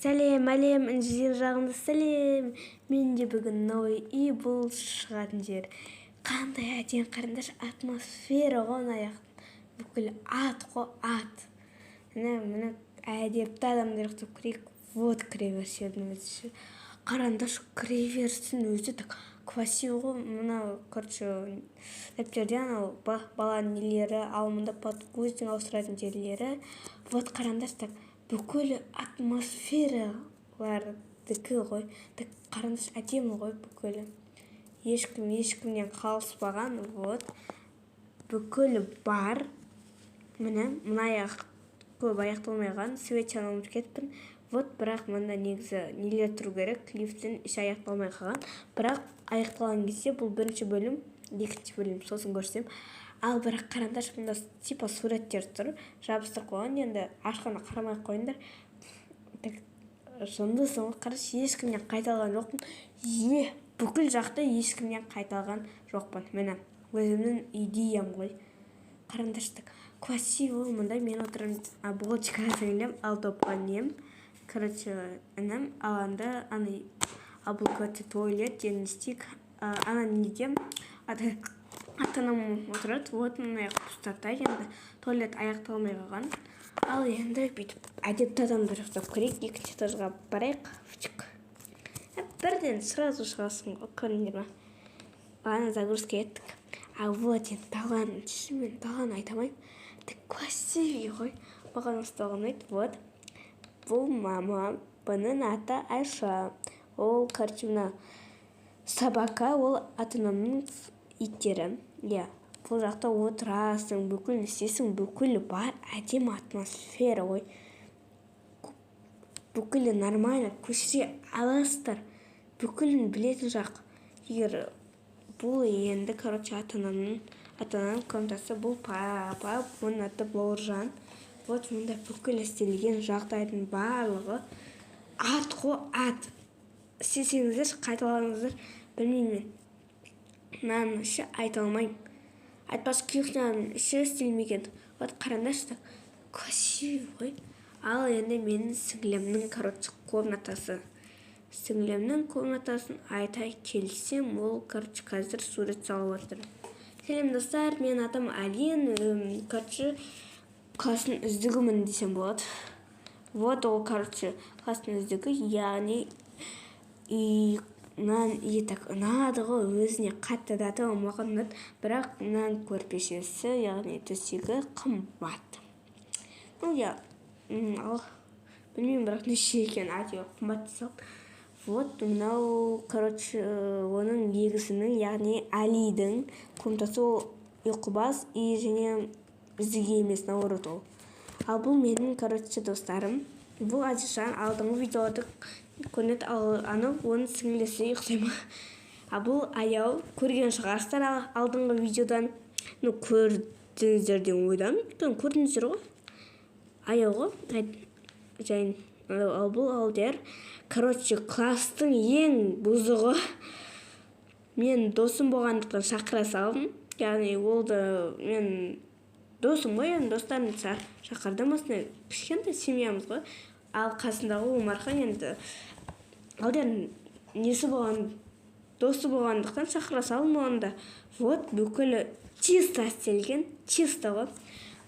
Сәлем, әлем, жер жағында сәлем. Менде бүгін новый үй бұл шығатын жер. Қандай әдем қараңдаршы, атмосфера ғой аяқ. Бүкіл ат қой, ат. Міне әдепті адамдар ұйықтап кірейік. Вот кіре берсердің өзі. Қараңдаршы, кіре берсін өзі так красиво ғой. Мына, короче, дәптерде анау баланың нелері, ал мұнда подгузник ауыстыратын жерлері. Вот қараңдаршы, так бүкіл атмосфералардікі ғой. Так қараңдаршы, әдемі ғой бүкілі. Ешкімнен қалыспаған, вот. Бүкілі бар. Міне, мұна көп аяқталмайған, свечаны ұмытып кетіппін. Вот, бірақ мында негізі нелер тұру керек, лифттен іші аяқталмай қалған. Бірақ аяқталған кезде бұл бірінші бөлім, екінші бөлім, сосын көрсем. Ал бірақ қараңдаршы, мұнда типа суреттер тұр, жабыстырып қойған, енді ашқанда қарамай қойыңдар. Жындысың ғой, қарашы, ешкімнен қайталған жоқпын. Бүкіл жақта ешкімнен қайталған жоқпын. Міне, өзімнің идеям ғой. Қараңдаршы, красиво, мұнда мен отырым, булочка әзірлем, ал топқа нем. Короче, інім, аланда, ал бұл көте туалет, еністік, ана недем, ата-анам отырады, вот мына пустата, енді туалет аяқталмай қалған. Ал енді бүйтіп әдепті адамдар ұйықтап көрейік, екінші этажға барайық. Бірден сразу шығасың ғой, көріңдер ма? Ана загрузка еттік. А вот енді талғанын түсі, мен талғанын айтамайым. Так красивый ғой. Маған ұсталған айды, вот. Бұл мама, бұның аты Айша. Ол, короче, мына собака, ол ата-анамның иттері. Бұл жақта отырасың, бүкіл істесің, бүкілі бар, әдемі атмосфера ғой. Бүкілі нормально, көшіре аласыздар. Бүкілін білетін жақ. Егер бұл енді, короче, ата-анамның комнатасы, бұл папа, бұның аты Бауыржан. Вот мұнда бүкіл істелген жағдайдың барлығы. Ат қой, ат. Істесеңіздер, қайталаңыздар, білмеймін. Мынаның іші айта алмайым. Айтпасы күйікняның іші істелмеген. Вот қараңдаршы, красивый ғой. Ал енді менің сіңлемнің, короче, комнатасы. Сіңлемнің комнатасын айта келсем, ол, короче, қазір сурет салып отыр. Сәлем достар, мен атым Алин, короче, классын үздігімін десем болады. Вот ол, короче, классын үздігі, яғни ұнады ғой, өзіне қатты даты маған ұнады, бірақ нан көрпешесі, яғни төсегі қымбат. Білмеймін, бірақ неше екен, әйтеуір қымбат салып. Вот, мынау, короче, оның егісінің, яғни Алидің комнатасы ұйқыбас и және үздігі емес, наоборот ол. Ал бұл менің, короче, достарым. Бұл Азишан алдыңғы видеоды көрінеді, аны оның сіңлесі ұйықтаймы. А бұл аяу, көрген шығарсыздар алдыңғы видеодан. Көрдіңіздерден ойдам, көрдіңіздер ғой. Аяу ғой, жайын. Ал бұл алдер, короче, класстың ең бұзығы. Мен досым болғандықтан шақыра салдым. Яғни олды мен досым ғой, енді достарын шақырдым, осындай кішкентай семьямыз ғой. Ал қасындағы Омархан енді алден несі болған, досы болғандықтан шақыра салдым онда. Вот бүкілі чисто істелген, чисто ғой.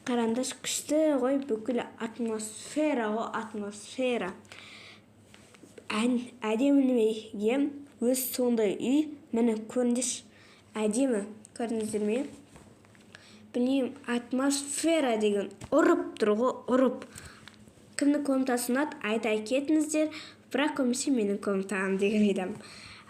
Қараңдаш күшті ғой, бүкілі атмосфера ғой, атмосфера. Әдемінімеге өз сондай үй, мені көріндеш әдемі, көрдіңіздер ме? Білмеймін, атмосфера деген ұрып тұр ғой, ұрып. Кімнің комнатасы ұнады, айта кетіңіздер, бірақ көмесе менің комнатам деген едім.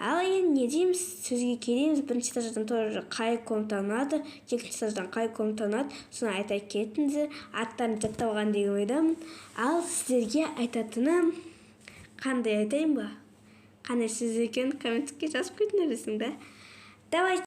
Ал енді не дейміз, сөзге келеміз, бірінші этаждан тоже қай комната ұнады, екінші этаждан қай комната ұнады, соны айта кетіңіздер, аттарын жаттап алған деген ойдамын. Ал сіздерге айтатыным, қандай айтайын ба? Қандай сөз екен, комментке жазып кетіңдер, да? Давай!